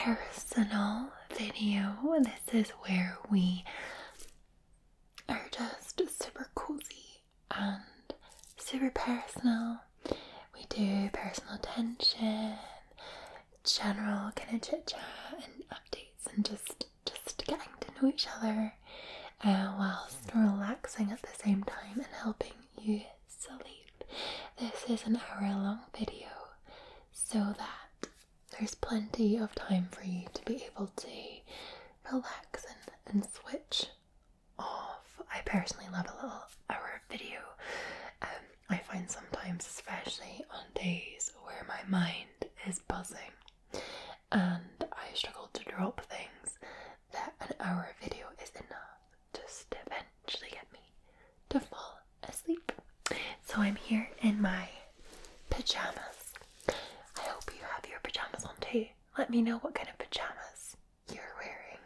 personal video. This is where we are just super cozy and super personal. We do personal attention, general kind of chit chat and updates, and just getting to know each other whilst relaxing at the same time and helping you sleep. This is an hour-long video so that there's plenty of time for you to be able to relax and switch off. I personally love a little hour video. I find sometimes, especially on days where my mind is buzzing and I struggle to drop things, that an hour video is enough just to eventually get me to fall asleep. So I'm here in my pajamas. I hope you have your pajamas on too. Let me know what kind of pajamas you're wearing.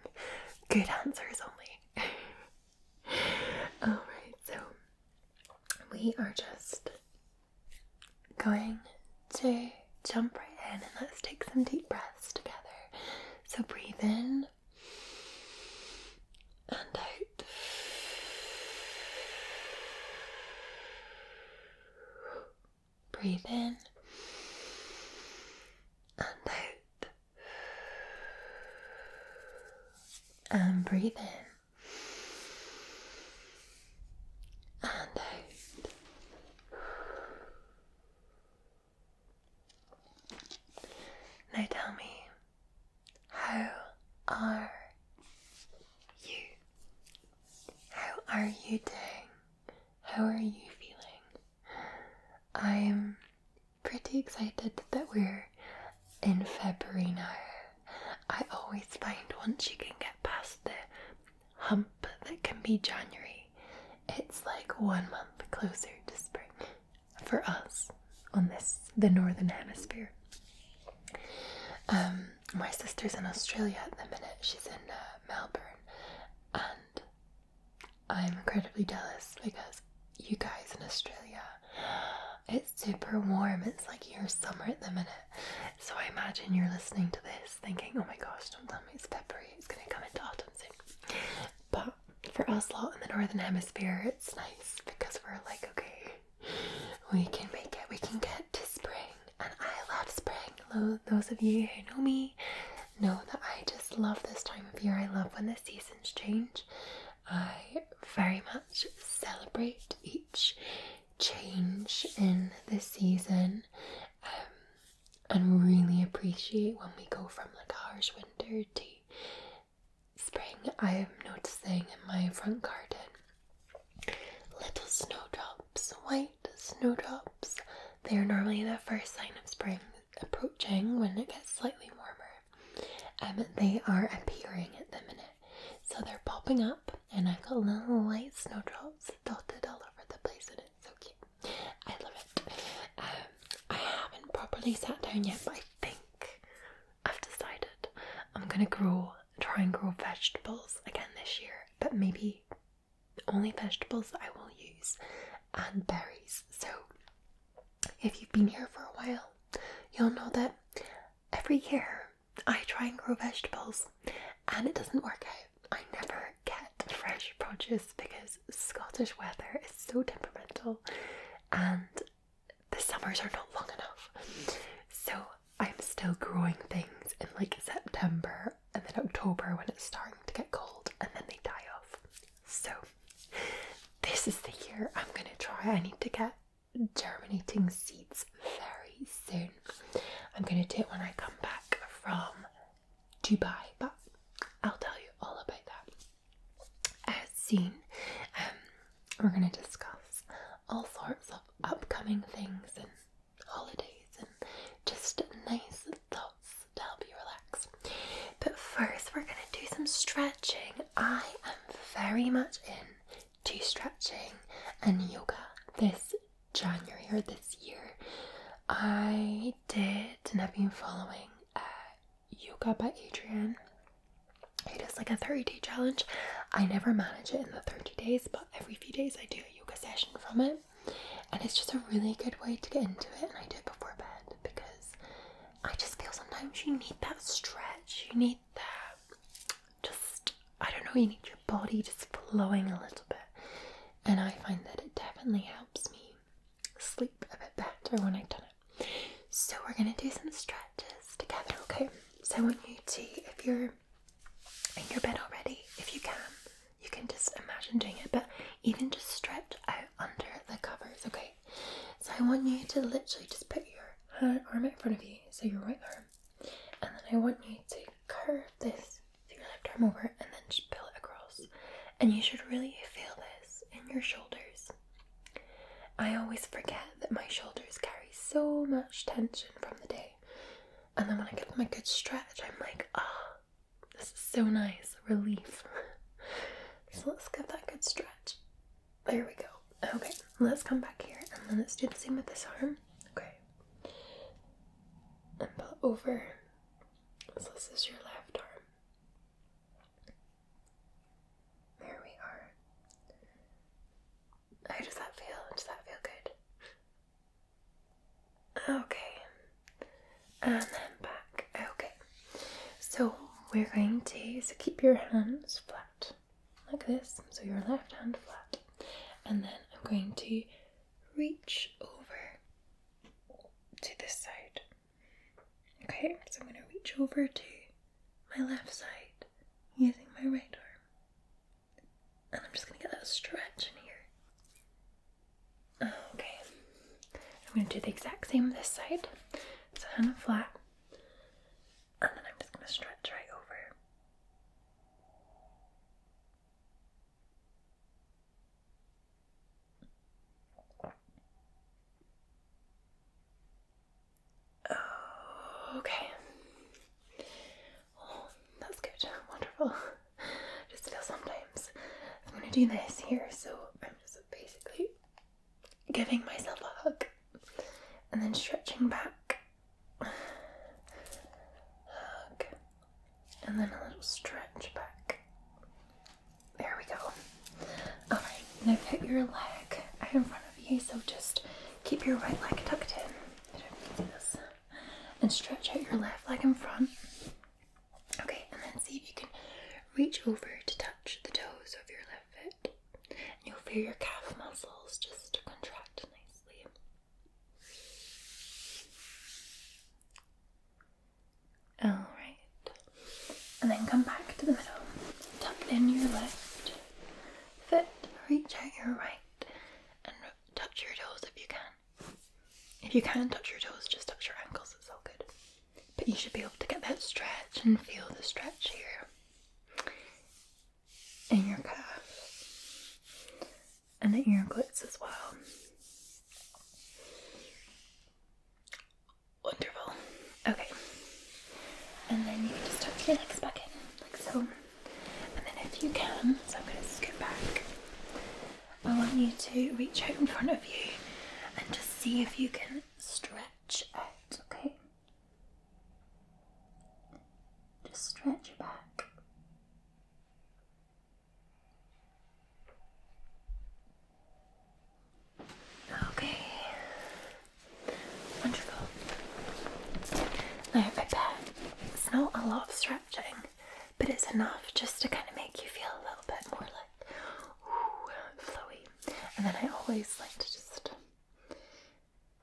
Good answers only. Alright, so we are just going to jump right in and let's take some deep breaths together. So breathe in and out. Breathe in and out. And breathe in and out. Now tell me, how are you? How are you doing? How are you feeling? I'm pretty excited that we're in February now. I always find once you can get past the hump that can be January, it's like 1 month closer to spring for us on the northern hemisphere. My sister's in Australia at the minute. She's in Melbourne, and I'm incredibly jealous because you guys in Australia, it's super warm. It's like your summer at the minute. So I imagine you're listening to this thinking, oh my gosh, don't tell me it's February, it's going to come into autumn soon. But for us lot in the northern hemisphere, it's nice because we're like, okay, we can make it, we can get to spring. And I love spring. Those of you who know me know that I just love this time of year. I love when the seasons change. I very much celebrate each change in the season, and really appreciate when we go from like harsh winter to spring. I am noticing in my front garden little snowdrops, white snowdrops. They are normally the first sign of spring approaching when it gets slightly warmer. They are appearing at the minute. So they're popping up and I've got little white snowdrops dotted all over the place and it's so cute. I love it. I haven't properly sat down yet, but I think I've decided I'm going to try and grow vegetables again this year, but maybe only vegetables that I will use and berries. So if you've been here for a while, you'll know that every year I try and grow vegetables and it doesn't work out. I never get fresh produce because Scottish weather is so temperamental and the summers are not long enough. So I'm still growing things in like September and then October when it's starting to get cold and then they die off. So this is the year I'm going to try. I need to get germinating seeds very soon. I'm going to do it when I come back from Dubai, but I'll tell you all about that soon. We're going to discuss all sorts of upcoming things and holidays and just nice thoughts to help you relax. But first we're going to do some stretching. I am very much into stretching and yoga this January or this year. I did and I've been following yoga by Adrian. It is like a 30-day challenge. I never manage it in the 30 days, but every few days I do a yoga session from it, and it's just a really good way to get into it. And I do it before bed because I just feel sometimes you need that stretch you need that, just, I don't know, you need your body just flowing a little bit. And I find that it definitely helps me sleep a bit better when I've done it. So we're going to do some stretches together, okay? So I want you to, if you're in your bed already, if you can just imagine doing it, but even just stretch out under the covers, okay? So I want you to literally just put your arm in front of you, so your right arm, and then I want you to curve this, your left arm over, and then just pull it across. And you should really feel this in your shoulders. I always forget that my shoulders carry so much tension from the day, and then when I give them a good stretch, I'm like, ah, this is so nice, relief. So let's give that a good stretch. There we go. Okay, let's come back here and then let's do the same with this arm. Okay. And pull it over. So this is your left arm. There we are. How does that feel? Does that feel good? Okay. And then back. Okay. So we're going to keep your hands flat. Like this, so your left hand flat, and then I'm going to reach over to this side. Okay, so I'm going to reach over to my left side using my right arm, and I'm just going to get that stretch in here. Okay, I'm going to do the exact same this side, so hand flat, and then I'm just going to stretch right over. Okay. Oh, that's good. Wonderful. Just feel sometimes I'm going to do this here, so I'm just basically giving myself a hug and then stretching back. Hug. And then a little stretch back. There we go. Alright, now put your leg out in front of you, so just keep your right leg tucked in. I don't know if you can see this. And stretch out your left leg in front. Okay, and then see if you can reach over to touch the toes of your left foot. And you'll feel your calf muscles just contract nicely. Alright. And then come back to the middle. Tuck in your left foot, reach out your right, and touch your toes if you can. If you can't touch your toes, just touch your ankles, it's all good. But you should be able to get that stretch and feel the stretch here in your calf and in your glutes as well. Wonderful. Okay. And then you can just tuck your legs back in, like so. And then if you can, so I'm going to scoot back, I want you to reach out in front of you and just see if you can stretch out, okay? Just stretch your back. Okay. Wonderful. Now, I bet it's not a lot of stretching, but it's enough just to kind of make you feel a little bit more like, ooh, flowy. And then I always like to just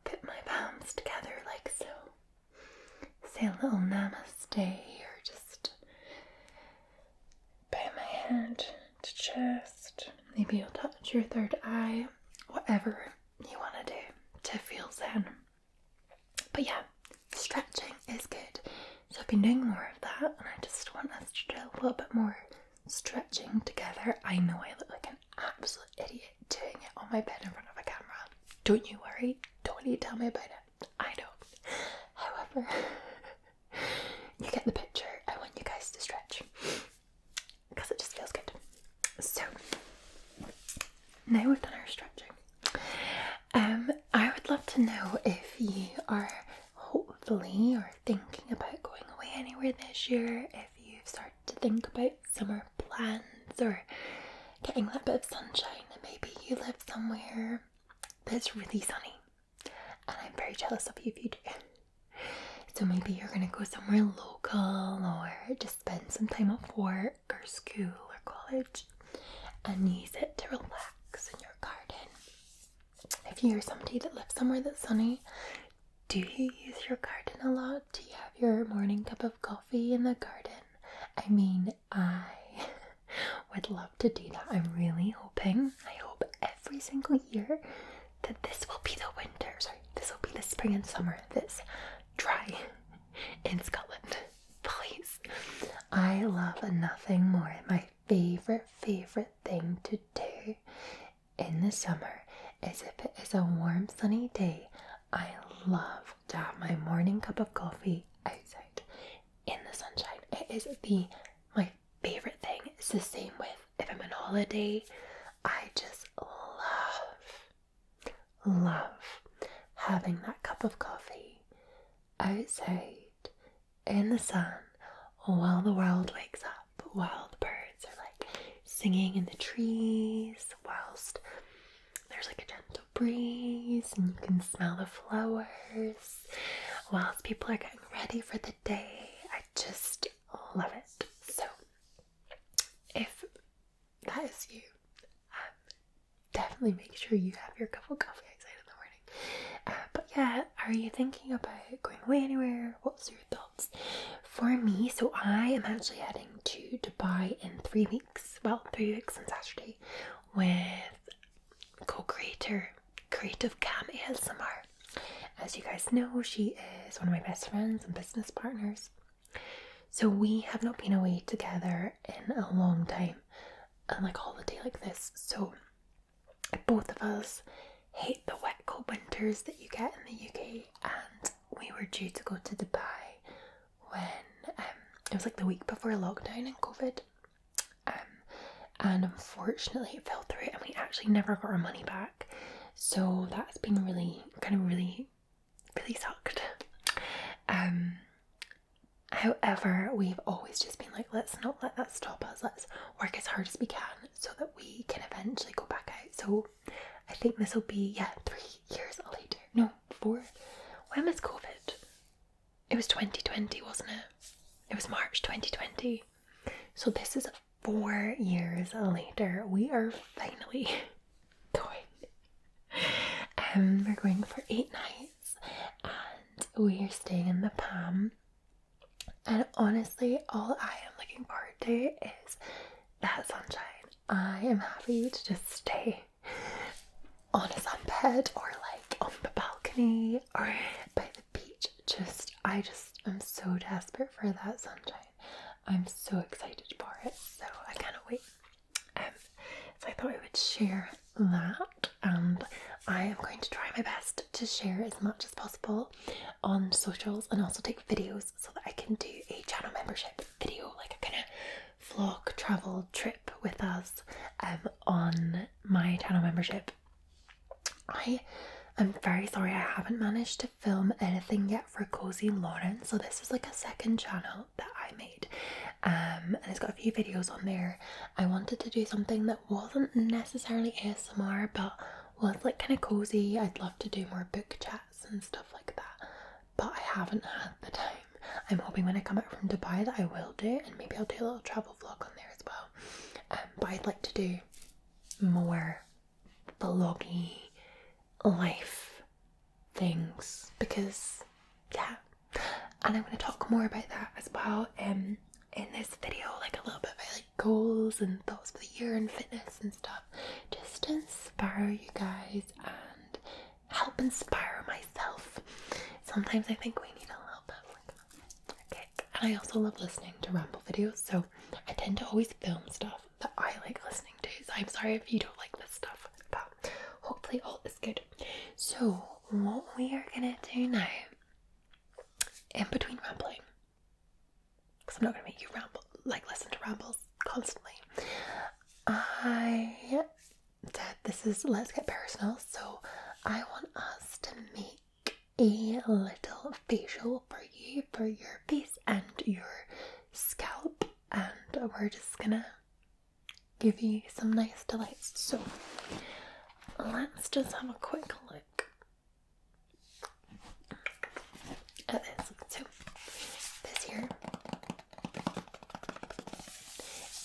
put my palms together like so. Say a little namaste, or just bow my head to chest. Maybe you'll touch your third eye, whatever you want to do to feel zen. But yeah, stretching is good. So I've been doing more of that, and I just want us to do a little bit more stretching together. I know I look like an absolute idiot doing it on my bed in front of a camera. Don't you worry, don't need to tell me about it. I don't. However, you get the picture. I want you guys to stretch because it just feels good. So now we've done our stretching. I would love to know if you are hopefully or thinking about going away anywhere this year, if you've started to think about summer plans or getting that bit of sunshine, and maybe you live somewhere that's really sunny, and I'm very jealous of you if you do. So So maybe you're going to go somewhere local or just spend some time off work or school or college and use it to relax in your garden. If you're somebody that lives somewhere that's sunny, do you use your garden a lot? Do you have your morning cup of coffee in the garden? I mean, I would love to do that. I'm really hoping, I hope every single year that this will be the winter, this will be the spring and summer that's dry in Scotland. Please. I love nothing more. My favourite thing to do in the summer is if it is a warm sunny day, I love to have my morning cup of coffee outside in the sunshine. It is my favourite thing. It's the same with if I'm on holiday. I just love having that cup of coffee outside in the sun while the world wakes up, while the birds are like singing in the trees, whilst there's like a gentle breeze and you can smell the flowers, whilst people are getting ready for the day. I just love it. So if that is you, definitely make sure you have your cup of coffee outside in the morning. But yeah, are you thinking about going away anywhere? What's your thoughts? For me, so I am actually heading to Dubai in 3 weeks. Well, 3 weeks on Saturday with co-creator, Creative Cam ASMR. As you guys know, she is one of my best friends and business partners. So we have not been away together in a long time, and like a holiday like this. So both of us hate the wet cold winters that you get in the UK, and we were due to go to Dubai when it was like the week before lockdown and COVID, and unfortunately it fell through and we actually never got our money back. So that's been really sucked. However, we've always just been like, let's not let that stop us. Let's work as hard as we can so that we can eventually go back out. So I think this will be 3 years later. No, 4. When was COVID? It was 2020, wasn't it? It was March 2020. So this is 4 years later. We are finally going. We're going for 8 nights and we are staying in the Palm. And honestly, all I am looking forward to is that sunshine. I am happy to just stay on a sunbed or like on the balcony or by the beach. I'm so desperate for that sunshine. I'm so excited for it. So I cannot wait. So I thought I would share that, and I am going to try my best to share as much as possible on socials and also take videos so that I can do a channel membership video, like a kind of vlog travel trip with us on my channel membership. I'm very sorry I haven't managed to film anything yet for Cozy Lauren, so this is like a second channel that I made, and it's got a few videos on there. I wanted to do something that wasn't necessarily ASMR but was like kind of cozy. I'd love to do more book chats and stuff like that, but I haven't had the time. I'm hoping when I come back from Dubai that I will do, and maybe I'll do a little travel vlog on there as well. But I'd like to do more vloggy life things because and I'm going to talk more about that as well in this video, like a little bit about like goals and thoughts for the year and fitness and stuff, just to inspire you guys and help inspire myself. Sometimes I think we need a little bit of like a kick. And I also love listening to ramble videos, so I tend to always film stuff that I like listening to, so I'm sorry if you don't like this stuff, but hopefully all is good. So what we are gonna do now, in between rambling, because I'm not gonna make you listen to rambles constantly, I said this is Let's Get Personal, so I want us to make a little facial for you, for your face and your scalp, and we're just gonna give you some nice delights. So let's just have a quick look at this. So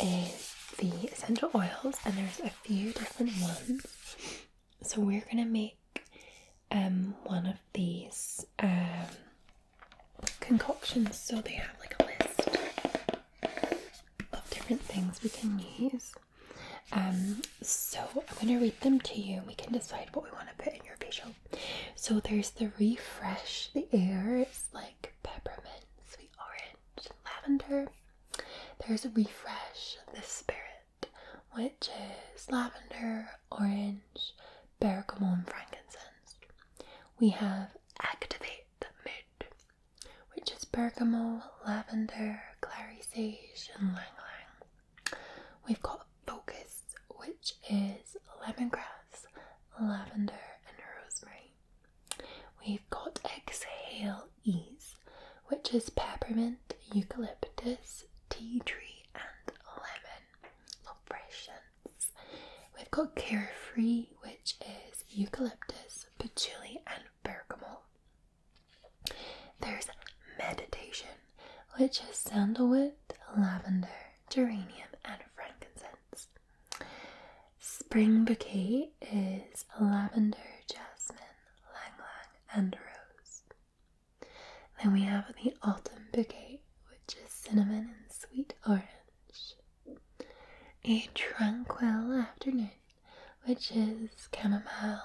is the essential oils, and there's a few different ones. So we're gonna make one of these concoctions, so they have like a list of different things we can use. So I'm going to read them to you and we can decide what we want to put in your facial. So there's the Refresh the Air. It's like peppermint, sweet orange, lavender. There's a Refresh the Spirit, which is lavender, orange, bergamot and frankincense. We have Activate the Mood, which is bergamot, lavender, clary sage and lang lang. We've got Focus, which is lemongrass, lavender and rosemary. We've got Exhale Ease, which is peppermint, eucalyptus, tea tree and lemon. Love fresh scents. We've got Carefree, which is eucalyptus, patchouli and bergamot. There's Meditation, which is sandalwood, lavender, geranium and frankincense. Spring Bouquet is lavender, jasmine, lang lang and rose. Then we have the Autumn Bouquet, which is cinnamon and sweet orange. A Tranquil Afternoon, which is chamomile,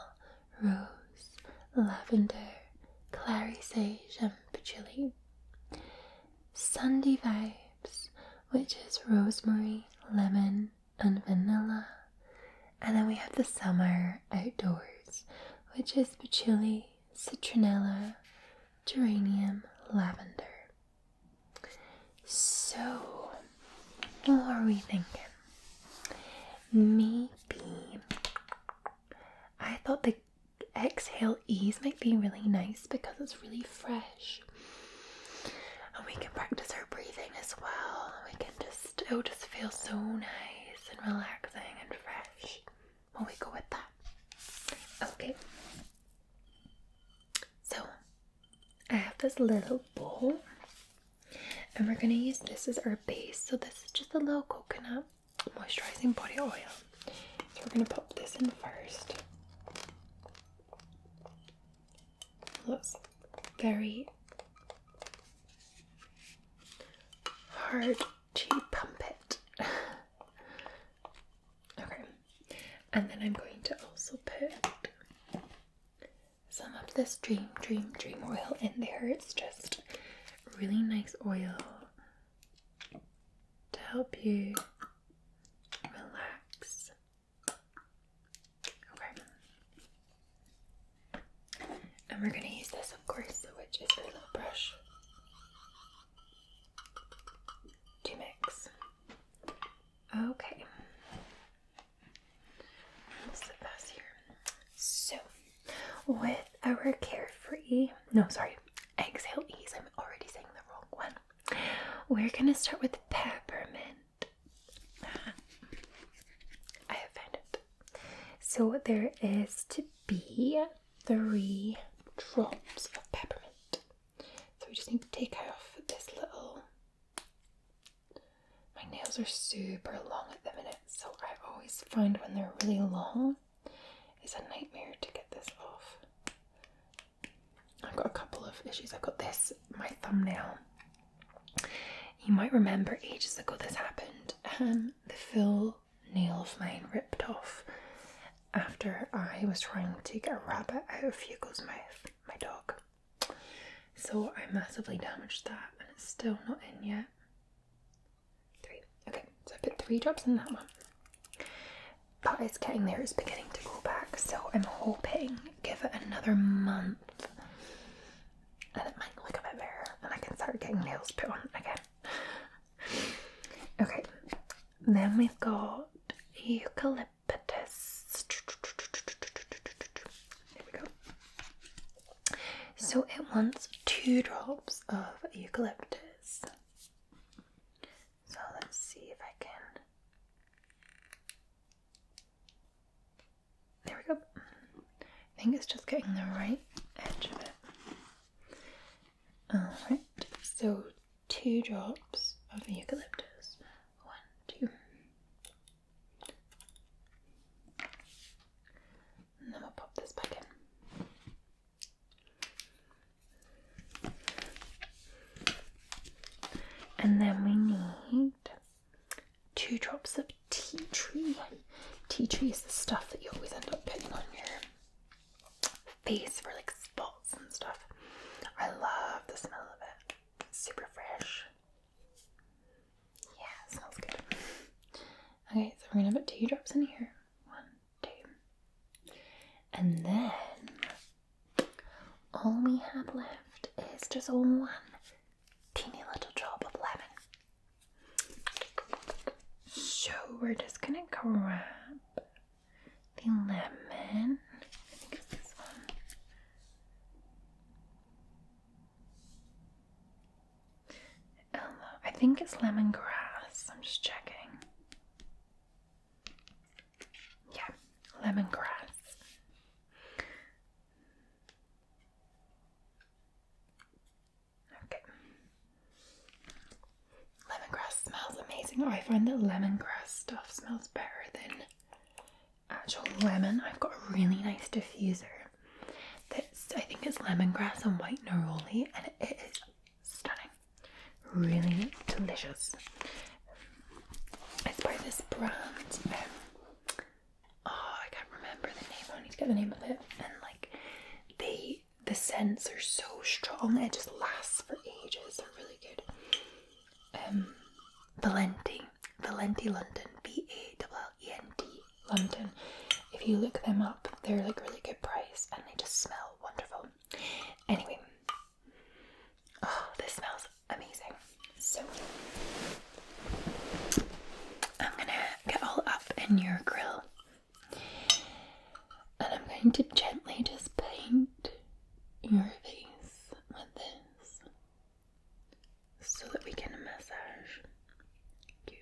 rose, lavender, clary sage and patchouli. Sunday Vibes, which is rosemary, lemon and vanilla. And then we have the Summer Outdoors, which is patchouli, citronella, geranium, lavender. So, what are we thinking? Maybe I thought the Exhale Ease might be really nice because it's really fresh. And we can practice our breathing as well. It'll just feel so nice and relaxing and fresh. Will we go with that? Okay. So, I have this little bowl. And we're going to use this as our base. So this is just a little coconut moisturizing body oil. So we're going to pop this in first. Looks very hard to pump it. Okay, and then I'm going to also put some of this dream oil in there. It's just really nice oil to help you relax. Okay, and we're going to use this, of course, which is our little brush to mix. Okay, let's sit this here. So, with our Exhale Ease, I'm already saying the wrong one. We're gonna start with peppermint. I have found it. So there is to be 3 drops of peppermint. So we just need to take off this little. My nails are super long at the minute, so I always find when they're really long, it's a nightmare to get this off. I've got a couple of issues. I've got this, my thumbnail. You might remember ages ago this happened. The full nail of mine ripped off after I was trying to get a rabbit out of Hugo's mouth, my dog. So I massively damaged that and it's still not in yet. 3. Okay, so I put 3 drops in that one. But it's getting there, it's beginning to go back. So I'm hoping, give it another month, and it might look a bit better and I can start getting nails put on again. Okay, then we've got eucalyptus. There we go. So it wants 2 drops of eucalyptus. So let's see if I can. There we go. I think it's just getting the right edge of it. Alright, so 2 drops of eucalyptus. 1, 2. And then we need 2 drops of tea tree. Tea tree is the stuff that you always end up putting on your face for like spots and stuff. I love the smell of it. It's super fresh. Yeah, it smells good. Okay, so we're gonna put 2 drops in here. 1, 2. And then all we have left is just 1 teeny little drop of lemon. So we're just gonna grab the lemon. I think it's this one. I think it's lemongrass. I'm just checking. Yeah, lemongrass. Okay. Lemongrass smells amazing. Oh, I find that lemongrass stuff smells better than actual lemon. I've got a really nice diffuser that's, I think it's lemongrass and white neroli, and it is stunning. Really delicious. It's by this brand. I can't remember the name. I need to get the name of it. And like, the scents are so strong. It just lasts for ages. They're really good. Valenti London, Valenti London. If you look them up, they're like really good price and they just smell wonderful. Anyway, this smells amazing. So I'm gonna get all up in your grill and I'm going to gently just paint your face with this so that we can massage you.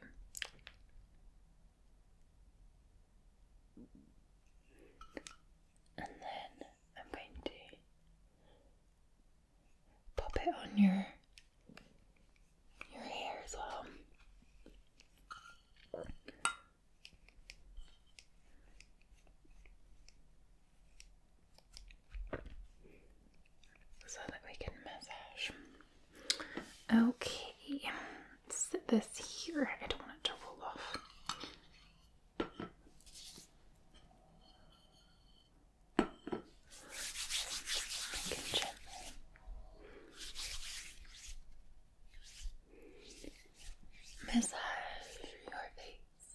And then I'm going to pop it on your hair as well. So that we can massage. Okay, set this here. I don't want it to roll off. I can gently massage your face.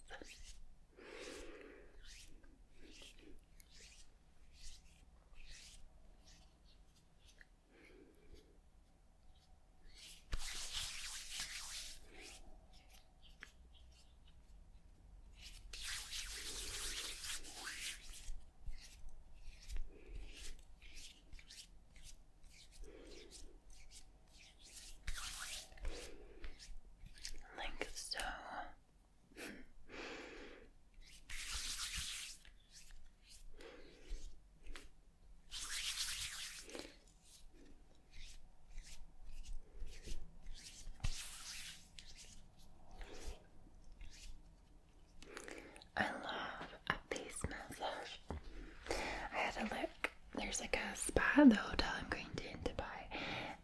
Like so. I love a face massage. I had a look. There's like a spa at the hotel I'm going to buy,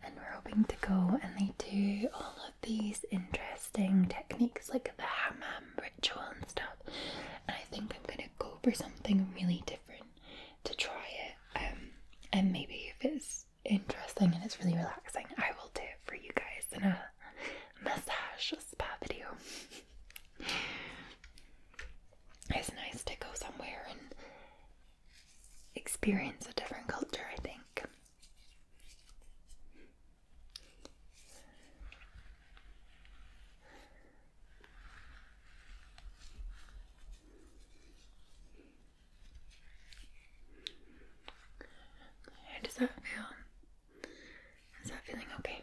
and we're hoping to go, and they do all of these interesting techniques like the hammam ritual and stuff. And I think I'm gonna go for something really different to try it. And maybe if it's interesting and it's really relaxing, I will do it for you guys in a massage spa video. It's nice to go somewhere and experience a different culture, I think. How does that feel? Is that feeling okay?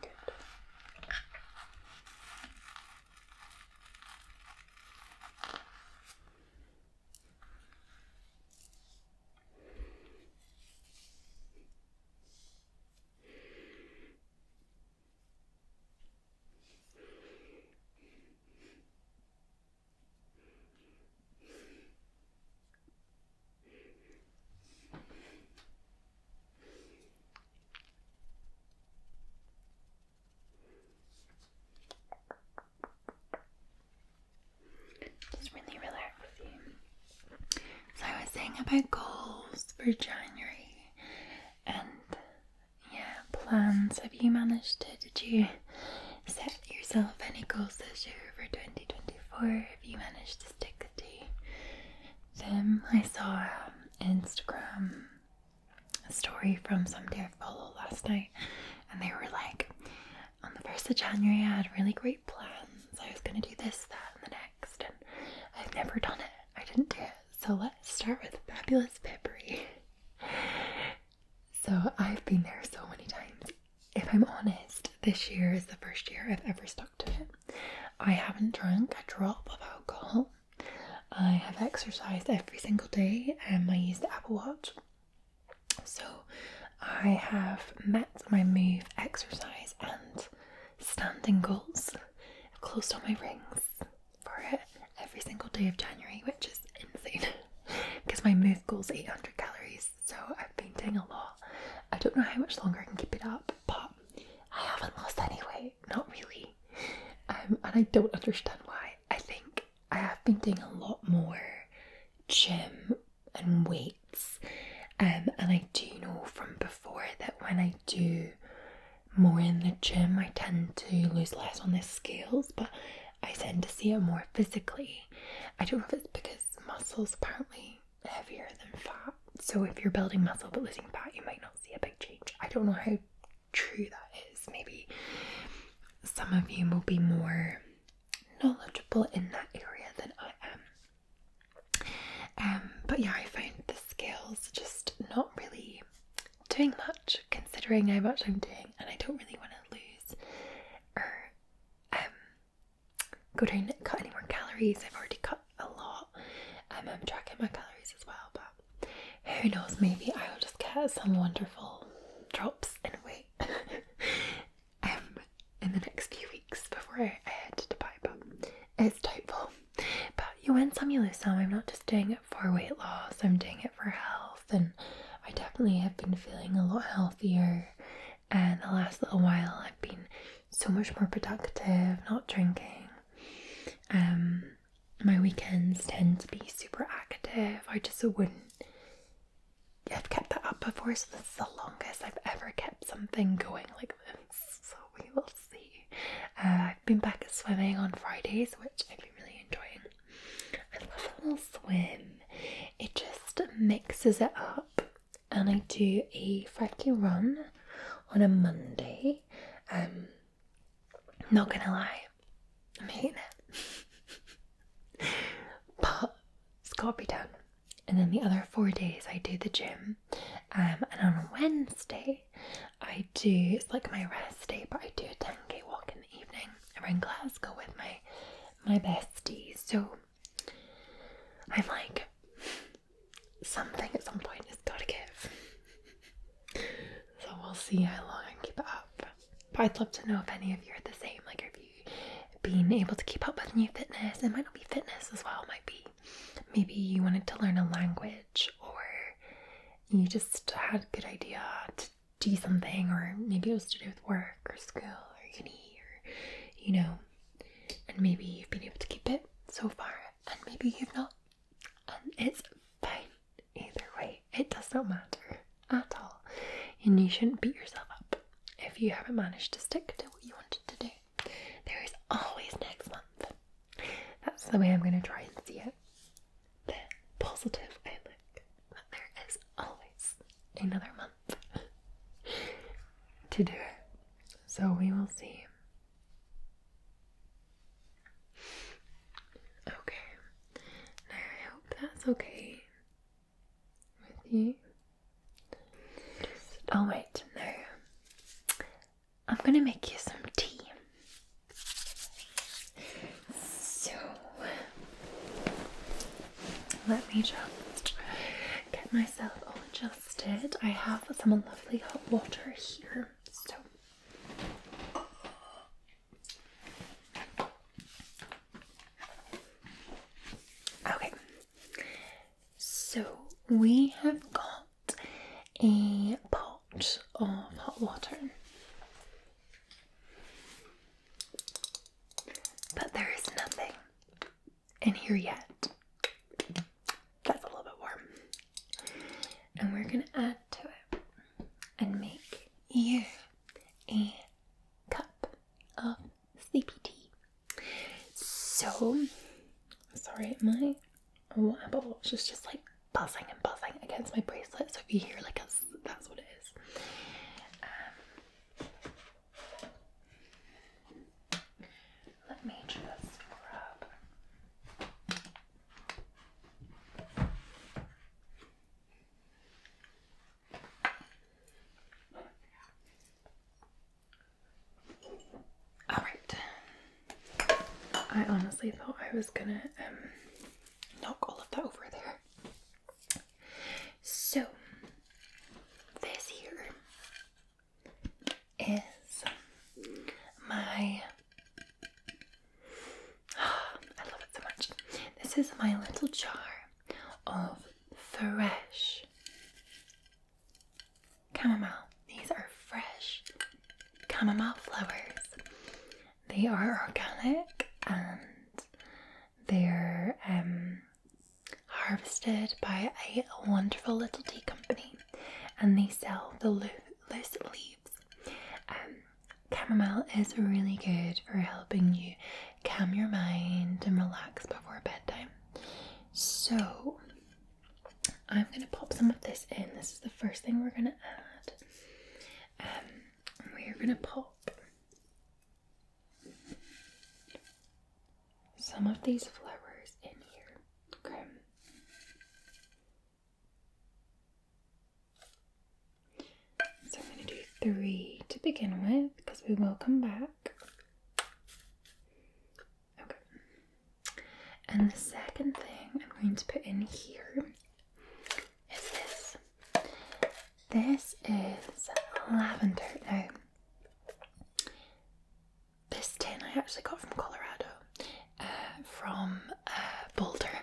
Good. about goals for January and plans. Have you managed to, did you set yourself any goals this year for 2024? Have you managed to stick to them? I saw an Instagram story from somebody I follow last night, and they were like, on the 1st of January I had really great plans. I was going to do this, that and the next, and I've never done it. I didn't do it. So let's start with fabulous February. So I've been there so many times. If I'm honest, this year is the first year I've ever stuck to it. I haven't drank a drop of alcohol. I have exercised every single day, and I use the Apple Watch. So I have met my move, exercise and standing goals. I've closed all my rings for it every single day of January, which is insane because my move goal is 800 calories. So I've been doing a lot. I don't know how much longer I can keep it up, but I haven't lost any weight, not really. And I don't understand why. I think I have been doing a lot more gym and weights. And I do know from before that when I do more in the gym, I tend to lose less on the scales, but I tend to see it more physically. I don't know if it's because muscle's apparently heavier than fat. So if you're building muscle but losing fat, you might not see a big change. I don't know how true that is. Maybe some of you will be more knowledgeable in that area than I am. But yeah, I find the scales just not really doing much considering how much I'm doing, and I don't really want to lose or go down and cut any more calories. I've already cut a lot. I'm tracking my calories as well, but who knows, maybe I will just get some wonderful drops in weight in the next few weeks before I head to Dubai, but it's doubtful. But you win some, you lose some. I'm not just doing it for weight loss, I'm doing it for health, and I definitely have been feeling a lot healthier, and the last little while I've been so much more productive, not drinking. My weekends tend to be super active. I just wouldn't have kept that up before, so this is the longest I've ever kept something going like this, so we will see. I've been back at swimming on Fridays, which I've been really enjoying. I love a little swim. It just mixes it up, and I do a 5k run on a Monday. Not gonna lie, I'm hating it. But it's gotta be done. And then the other 4 days I do the gym. And on Wednesday I do, it's like my rest day, but I do a 10k walk in the evening around Glasgow with my besties. So I'm like, something at some point has gotta give. So we'll see how long I can keep it up. But I'd love to know if any of you are the same. Like, have you been able to keep up with new fitness? It might not be fitness as well, it might be maybe you wanted to learn a language, or you just had a good idea to do something, or maybe it was to do with work or school or uni, or you know, and maybe you've been able to keep it so far, and maybe you've not, and it's fine either way. It does not matter at all, and you shouldn't beat yourself up if you haven't managed to stick to what you wanted to do. There is always next month. That's the way I'm going to try and see it. The positive outlook. But there is always another month to do it. So we will see. Okay. Now I hope that's okay with you. Oh wait, now I'm going to make you some tea. So, let me just get myself all adjusted. I have some lovely hot water here. So, okay. So, we have got a pot of hot water. But there is nothing in here yet. That's a little bit warm. of sleepy tea. So, sorry, my Apple Watch is just like buzzing and buzzing against my bracelet, so if you hear like that's what it is. Let me just grab. Alright. I honestly thought I was gonna knock all of that over there. So, this here is my I love it so much. This is my little jar of fresh chamomile. These are fresh chamomile flowers. They are organic and they're harvested by a wonderful little tea company, and they sell the loose leaves. Chamomile is really good for helping you calm your mind and relax before bedtime. So I'm going to pop some of this in. This is the first thing we're going to add. We're going to pop some of these flowers in here. Okay. So I'm going to do 3 to begin with, because we will come back. Okay. And the second thing I'm going to put in here is this. This is lavender. Now, this tin I actually got from Colorado, from Boulder,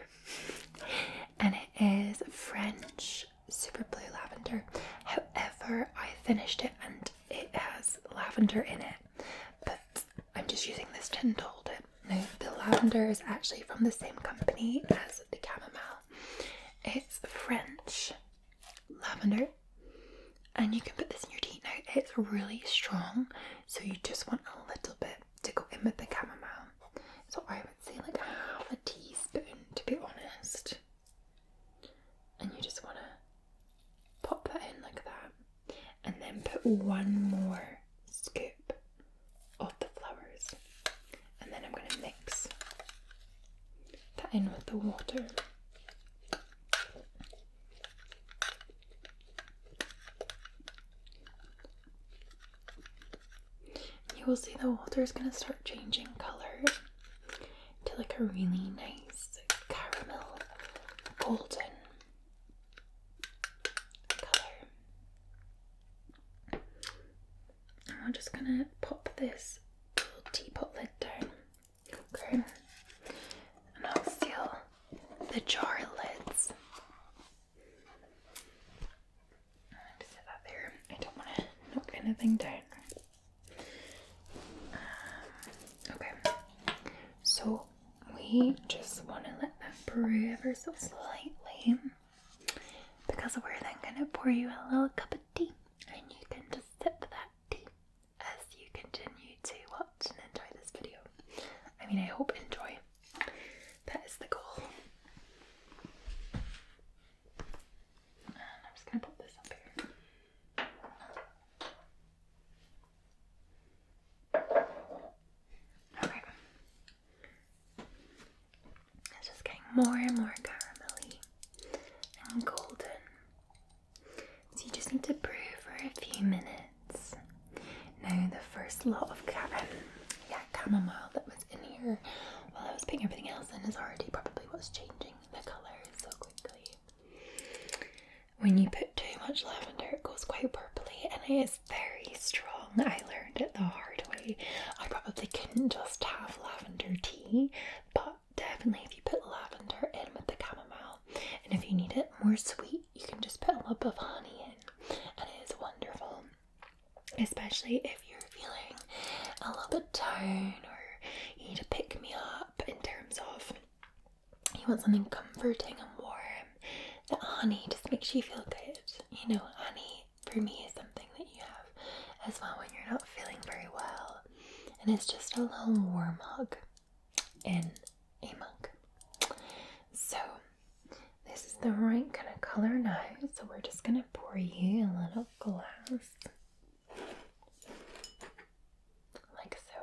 and it is French super blue lavender. However, I finished it and it has lavender in it, but I'm just using this tin to hold it. Now, the lavender is actually from the same company as the chamomile. It's French lavender, and you can put this in your tea. Now, it's really strong, so you just want a little bit to go in with the chamomile. So I would say like half a teaspoon, to be honest. And you just want to pop that in like that, and then put one more scoop of the flowers, and then I'm going to mix that in with the water. You will see the water is going to start changing colour to like a really nice caramel golden colour. And we're just going to pop this little teapot lid down. Okay. And I'll seal the jar lids. I'm going to set that there. I don't want to knock anything down. Okay. So we just want to let that brew ever so slightly, because we're then going to pour you a little cup of tea, and you can just sip that tea as you continue to watch and enjoy this video. I mean, I hope enjoy. That is the goal. And I'm just going to put this up here. Okay. It's just getting more and more caramelly and golden. So you just need to brew for a few minutes. Now, the first lot of chamomile that was in here while I was putting everything else in is already probably what's changing the colour so quickly. When you put too much lavender, it goes quite purpley, and it is very strong. I learned it the hard way. I probably couldn't just have lavender tea, but definitely if you put lavender in with the chamomile, and if you need it more sweet, you can just put a little bit of honey in, and it is wonderful. Especially if you're feeling a little bit down, or you need to pick me up in terms of you want something comforting and warm. That honey just makes you feel good. You know, honey for me is something that you have as well when you're not feeling very well, and it's just a little warm hug in a mug. So this is the right kind of color now, so we're just gonna pour you a little glass like so.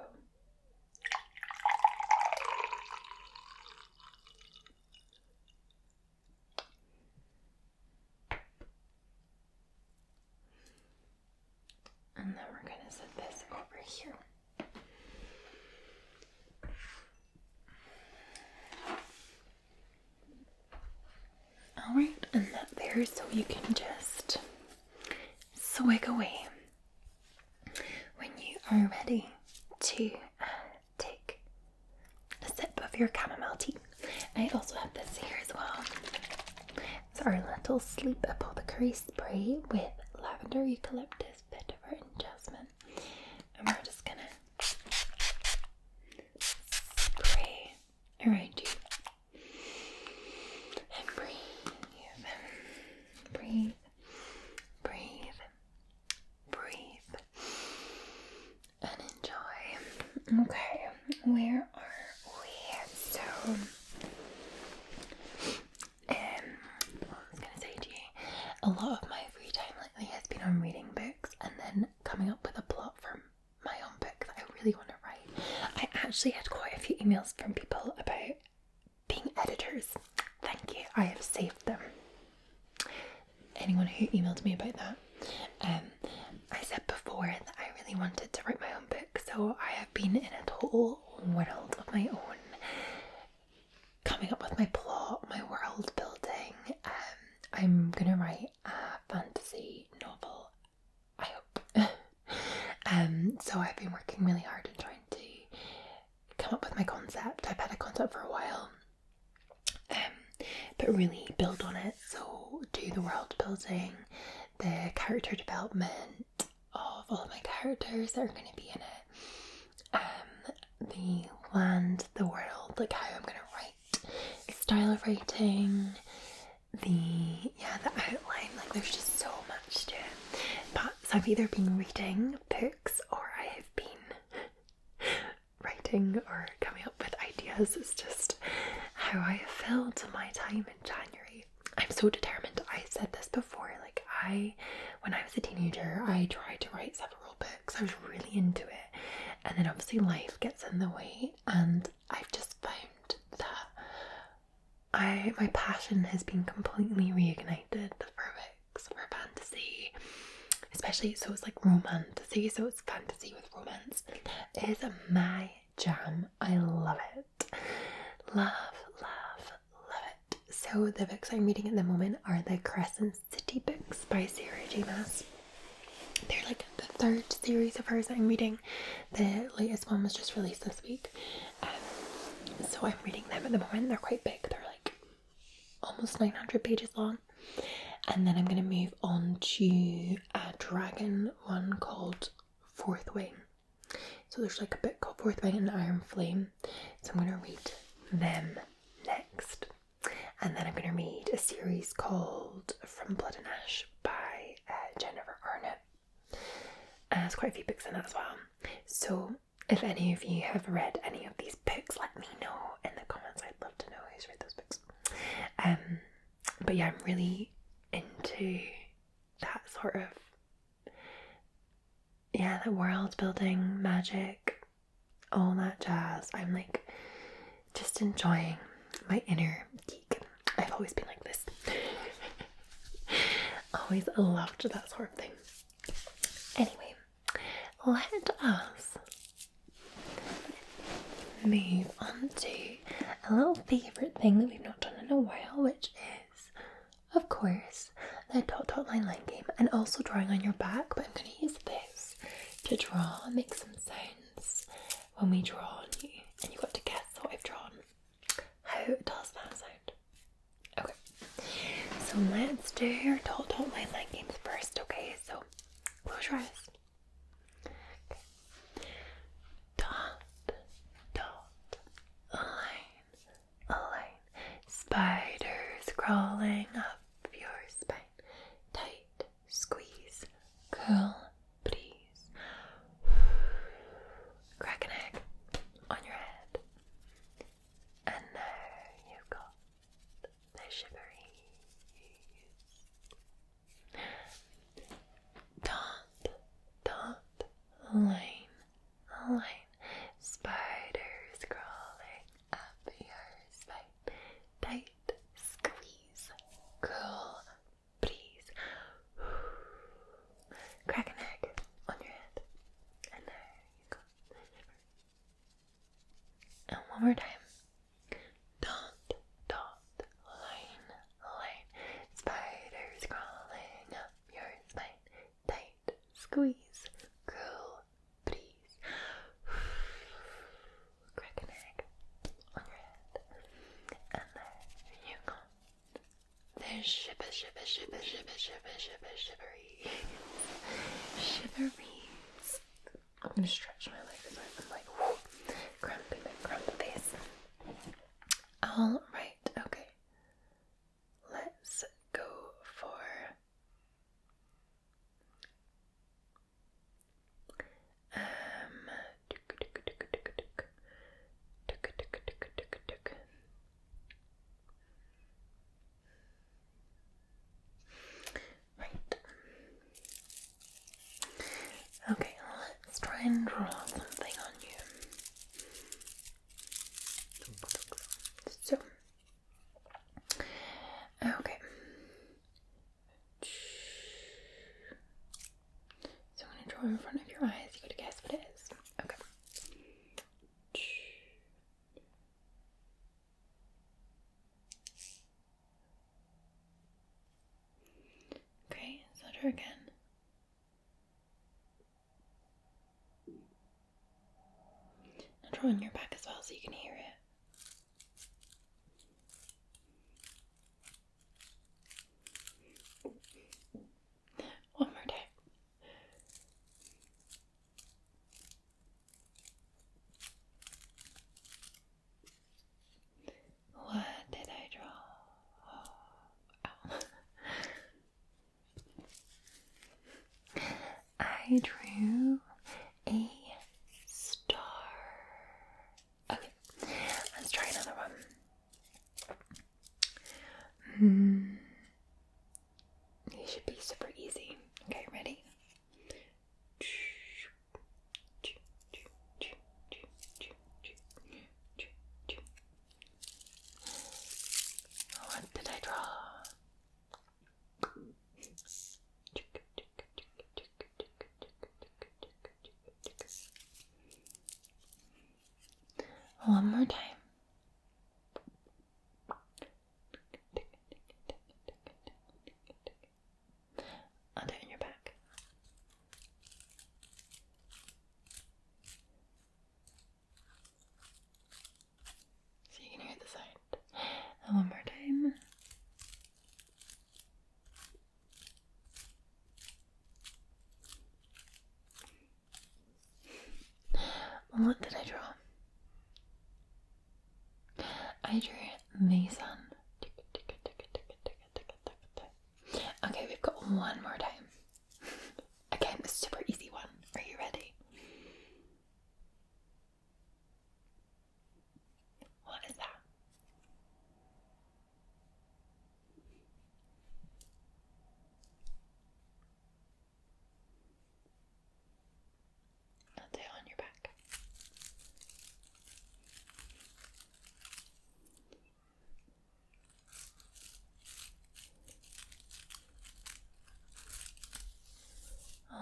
And then we're gonna set this over here. Alright, and that there, so you can just swig away when you are ready to take a sip of your chamomile tea. I also have this here as well. It's our little sleep apothecary spray with lavender, eucalyptus, vetiver, and jasmine. And we're just gonna spray around you. And breathe, breathe, breathe, breathe, and enjoy. Okay, where are we? So, what I was going to say to you, a lot of my free time lately has been on reading books and then coming up with a plot for my own book that I really want to write. I actually had quite a few emails from people about being editors. Thank you, I have saved them. Anyone who emailed me about that. I said before that I really wanted to write my own book, so I have been in a total world of my own, coming up with my plot, my world building. I'm gonna write a fantasy novel, I hope. So I've been working really hard and trying to come up with my concept. I've had a concept for a while, but really build on it. So do the world building, the character development of all of my characters that are going to be in it, the land, the world, like how I'm going to write, style of writing, the outline. Like there's just so much to it. But so I've either been reading books or I have been writing or coming up with ideas. It's just how I filled my time in January. I'm so determined. I said this before, like when I was a teenager, I tried to write several books. I was really into it, and then obviously life gets in the way, and I've just found that my passion has been completely reignited for books, for fantasy, especially. So it's like romantasy, so it's fantasy with romance. It is my jam. I love it. Love it. So the books I'm reading at the moment are the Crescent City books by Sarah J. Maas. They're like the third series of hers that I'm reading. The latest one was just released this week. So I'm reading them at the moment. They're quite big. They're like almost 900 pages long. And then I'm going to move on to a dragon one called Fourth Wing. So there's like a book called Fourth Wing and Iron Flame. So I'm going to read them next. And then I'm going to read a series called From Blood and Ash by Jennifer Arnott. There's quite a few books in that as well. So if any of you have read any of these books, let me know in the comments. I'd love to know who's read those books. But yeah, I'm really into that sort of, the world building, magic, all that jazz. I'm like just enjoying my inner geek. I've always been like this. Always loved that sort of thing. Anyway, let us move on to a little favourite thing that we've not done in a while, which is, of course, the dot line game, and also drawing on your back. But I'm going to use this to draw and make some sounds when we draw on you, and you've got to guess what I've drawn. How does that sound? Okay, so let's do your dot line games first. Okay, so close your eyes. Okay. Dot, a line, spiders crawling up your spine, tight squeeze, cool breeze, cracking Spiders crawling up your spine. Tight squeeze. Cool breeze. Crack an egg on your head. And there you go. And one more time. Dot, dot, line, line. Spiders crawling up your spine. Tight squeeze. Cool breeze. Crack an egg on your head. And there you go. There's shiveries. Shiveries. I'm gonna stretch my legs as I'm like, whoo, crampy face. Alright, okay. Let's go for right. Okay, let's try and draw something on you. So, okay. So I'm going to draw in front of your eyes. You got to guess what it is. Okay. Okay, so draw again. Now draw on your back as well so you can hear it. One more time. What did I draw? Oh, I drew a star. Okay, let's try another one. These should be super easy. Okay, ready? What did I draw? One more time. I'll do it in your back. So you can hear the sound. And one more time. What did I draw? I drew the sun. Okay, we've got one more time. Again, a super easy one. Are you ready? What is that? I'll do it on your back.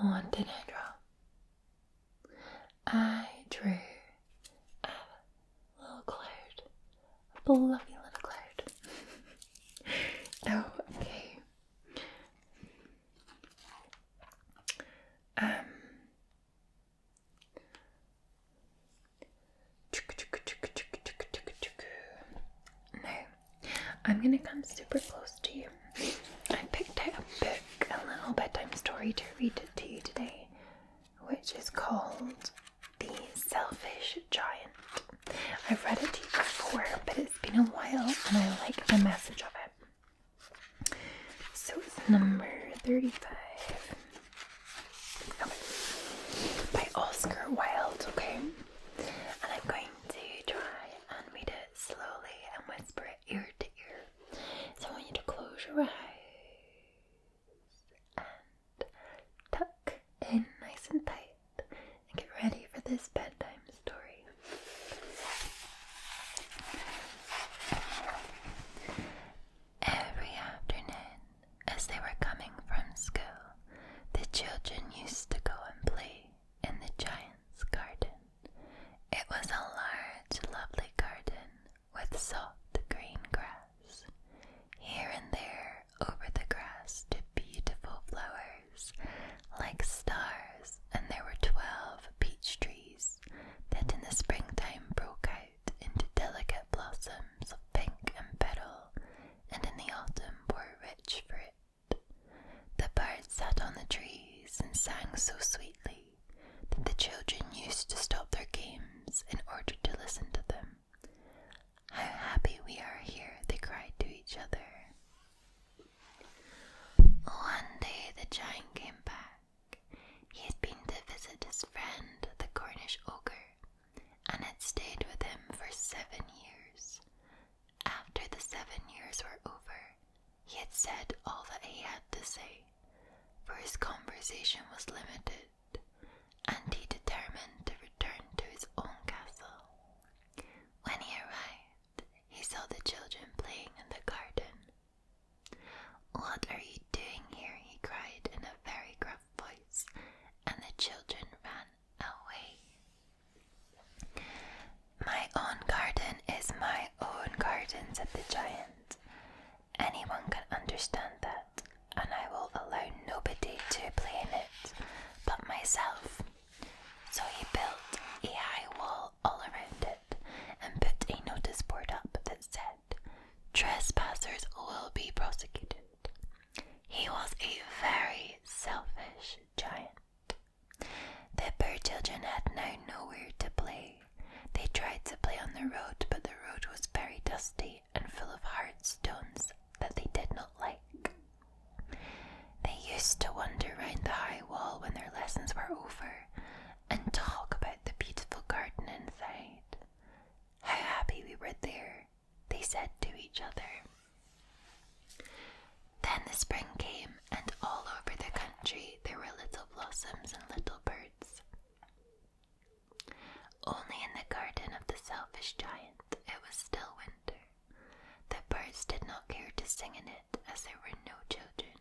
What did I draw? I drew a little cloud. A fluffy little cloud. Oh, okay. Now, I'm gonna come super close to you. I picked out a book, a little bedtime story to read to you today, which is called The Selfish Giant. I've read it to you before, but it's been a while and I like the message of it. So it's number 35. Okay. By Oscar Wilde, okay? And I'm going to try and read it slowly and whisper it ear to ear. So I want you to close your eyes and tuck in nice and tight and get ready for this bedtime story. said all that he had to say, for his conversation was limited, and he determined to return to his own castle. When he arrived, he saw the children playing in the garden. "What are you doing here?" he cried in a very gruff voice, and the children ran away. "My own garden is my own garden," said the giant. "Anyone can understand that, and I will allow nobody to play in it but myself." So he built a high wall all around it and put a notice board up that said, "Trespassers will be prosecuted." He was a very selfish giant. The bird children had now nowhere to play. They tried to play on the road, but the road was very dusty and full of hard stones that they did not like. They used to wander round the high wall when their lessons were over and talk about the beautiful garden inside. How happy we were there, they said to each other. Then the spring came, and all over the country there were little blossoms and little birds. Only in the garden of the selfish giant it was still winter. The birds did not care to sing in it, as there were no children,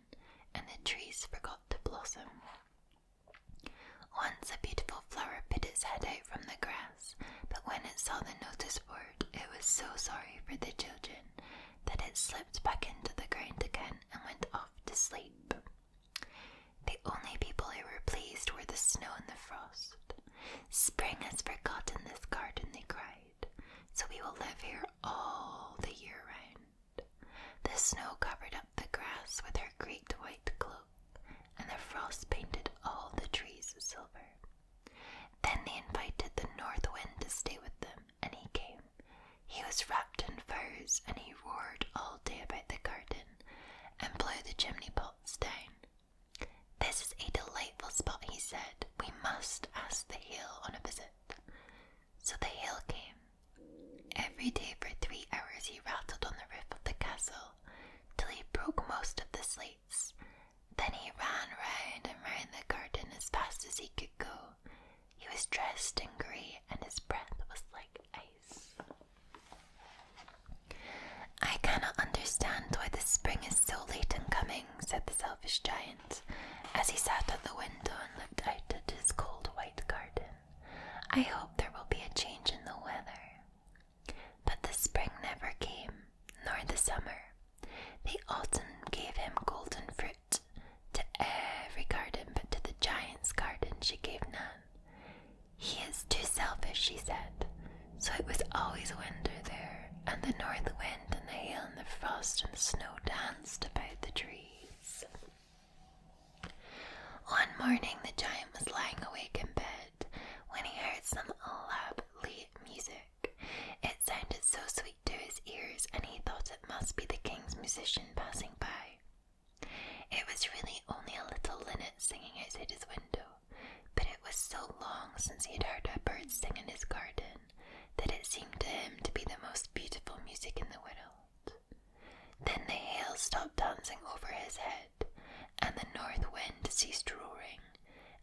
and the trees forgot to blossom. Once a beautiful flower put its head out from the grass, but when it saw the notice board, it was so sorry for the children that it slipped back into the ground again and went off to sleep. The only people who were pleased were the snow and the frost. "Spring has forgotten this garden," they cried, "so we will live here all the year round." The snow covered up the grass with her great white cloak, and the frost painted all the trees silver. Then they invited the north wind to stay with them, and he came. He was wrapped in furs, and he roared all day about the garden and blew the chimney pots down. "This is a delightful spot," he said. "We must ask the hail on a visit." So the hail came. Every day for 3 hours he rattled on the roof of the castle till he broke most of the slates. Then he ran round and round the garden as fast as he could go. He was dressed in grey, and his breath was like ice. "I cannot understand why the spring is so late in coming," said the selfish giant, as he sat at the window and looked out at his cold white garden. "I hope there will be a change in the weather." But the spring never came, nor the summer. The autumn gave him golden fruit to every garden, but to the giant's garden she gave none. "He is too selfish," she said. So it was always winter there, and the north wind and the hail and the frost and the snow danced about the trees. One morning the giant was lying awake in bed when he heard some lovely music. It sounded so sweet to his ears, and he thought it must be the king's musician passing by. It was really only a little linnet singing outside his window, but it was so long since he had heard a bird sing in his garden that it seemed to him to be the most beautiful music in the world. Then the hail stopped dancing over his head, and the north wind ceased roaring,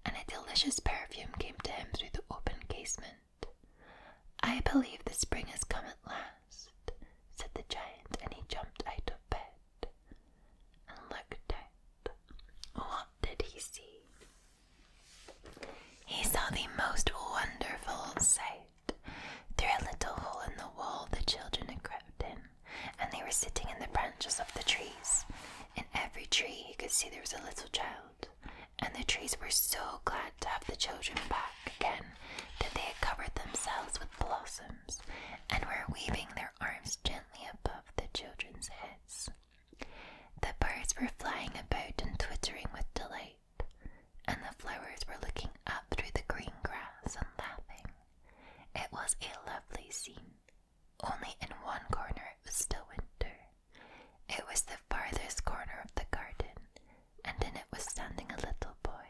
and a delicious perfume came to him through the open casement. "I believe the spring has come at last," said the giant, and he jumped out of bed and looked out. What did he see? He saw the most wonderful sight. Through a little hole in the wall the children had crept in, and they were sitting in the branches of the trees. In every tree he could see there was a little child, and the trees were so glad to have the children back again that they had covered themselves with blossoms and were waving their arms gently above the children's heads. The birds were flying about and twittering with delight, and the flowers were looking up through the green grass and laughing. It was a lovely scene, only in one corner it was still winter. It was the farthest corner of the garden, and in it was standing a little boy.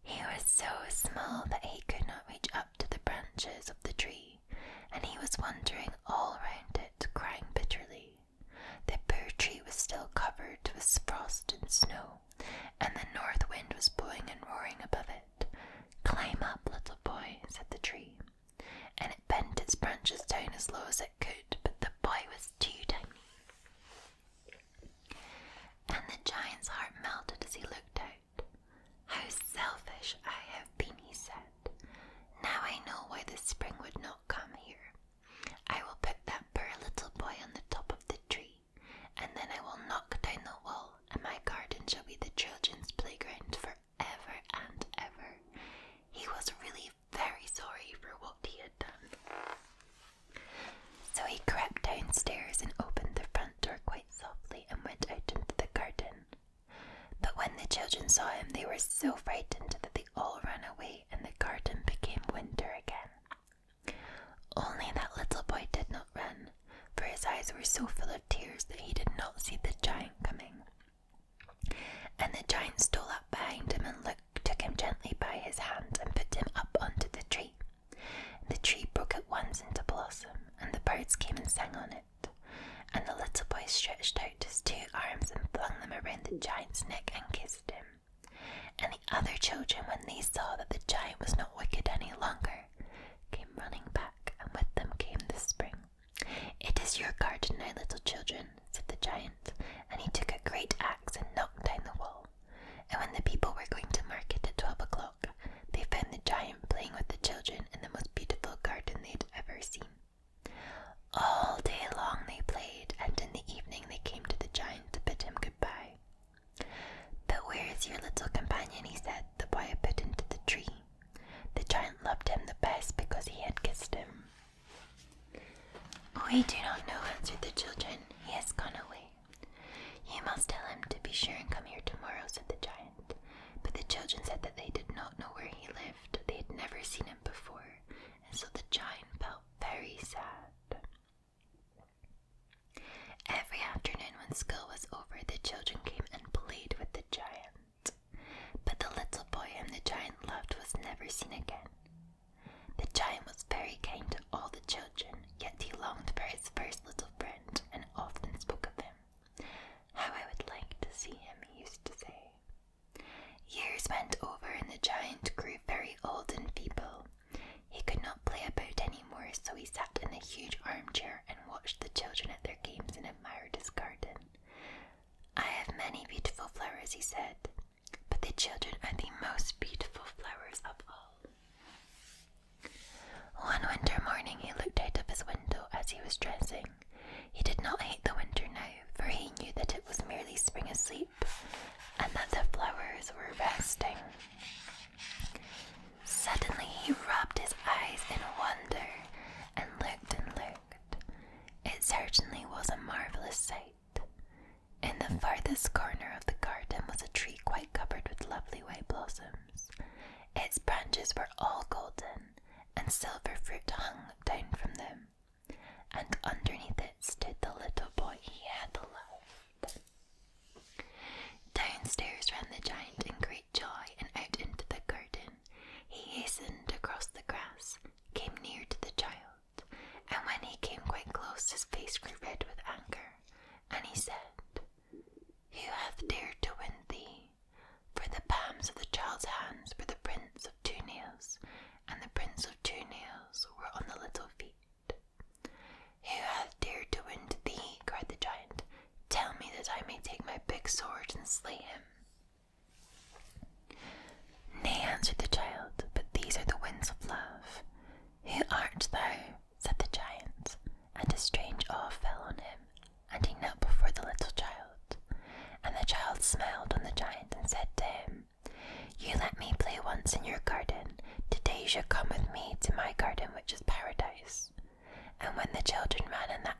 He was so small that he could not reach up to the branches of the tree, and he was wandering all round it, crying bitterly. The poor tree was still covered covered with frost and snow, and the north wind was blowing and roaring above it. "Climb up, little boy," said the tree, and it bent its branches down as low as it could, but the boy was too tiny. And the giant's heart melted as he looked out. "How selfish I have been," he said. "Now I know why the spring would not come here. I will put that poor little boy on the top of the tree, and then I will knock down the wall, and my garden shall be the children's playground forever and ever." He was really very sorry for what he had done. So he crept downstairs and opened the front door quite softly and went out into the garden. But when the children saw him, they were so frightened that they all ran away, and the garden became winter again. Only that little boy did not run, for his eyes were so full of tears that he did not see the giant coming. And the giant stole up behind him and took him gently by his hand and put him up onto the tree. The tree broke at once into blossom, and the birds came and sang on it. And the little boy stretched out his 2 arms and flung them around the giant's neck and kissed him. And the other children, when they saw that the giant was not wicked any longer, came running back, and with them came the spring. "It is your garden now, little children," said the giant, and he took a great axe and knocked down the wall. And when the people were going to market at 12 o'clock, they found the giant playing with the children in the most beautiful garden they'd ever seen. All day long they played, and in the evening they came to the giant to bid him goodbye. "But where is your little companion?" he said. The boy had put into the tree. The giant loved him the best because he had kissed him. "We do not know," answered the children. "He has gone away." "You must tell him to be sure and come here tomorrow," said the giant. But the children said that they did not know where he lived. They had never seen him before, and so the giant felt very sad. Every afternoon when school was over, the children came and played with the giant. But the little boy whom the giant loved was never seen again. The giant was very kind to all the children, yet he longed for his first little friend and often spoke of him. "How I would like to see him," he used to say. Years went over and the giant grew very old and feeble. He could not play about any more, so he sat in a huge armchair and watched the children at their games and admired his garden. "I have many beautiful flowers," he said, "but the children are the most beautiful flowers of all." One winter morning he looked out of his window as he was dressing. He did not hate the winter now, for he knew that it was merely spring asleep, and that the flowers were resting. Suddenly he rubbed his eyes in wonder and looked and looked. It certainly was a marvellous sight. In the farthest corner of the garden was a tree quite covered with lovely white blossoms. Its branches were all golden, and silver fruit hung down from them, and underneath it stood the little boy he had loved. Downstairs ran the giant in great joy, and out into the garden. He hastened across the grass, came near to the child, and when he came quite close, his face grew red with anger, and he said, "Who hath dared to win thee?" For the palms of the child's hands were the prints of 2 nails, and the prints of 2 nails were on the little feet. "Who hath dared to win thee?" cried the giant. "Tell me that I may take my big sword and slay him." "Nay," answered the child, "but these are the winds of love." "Who art thou?" said the giant, and a strange awe fell on him, and he knelt before the little child. And the child smiled on the giant and said to him, "You let me play once in your garden. Today you shall come with me to my garden, which is paradise." And when the children ran in that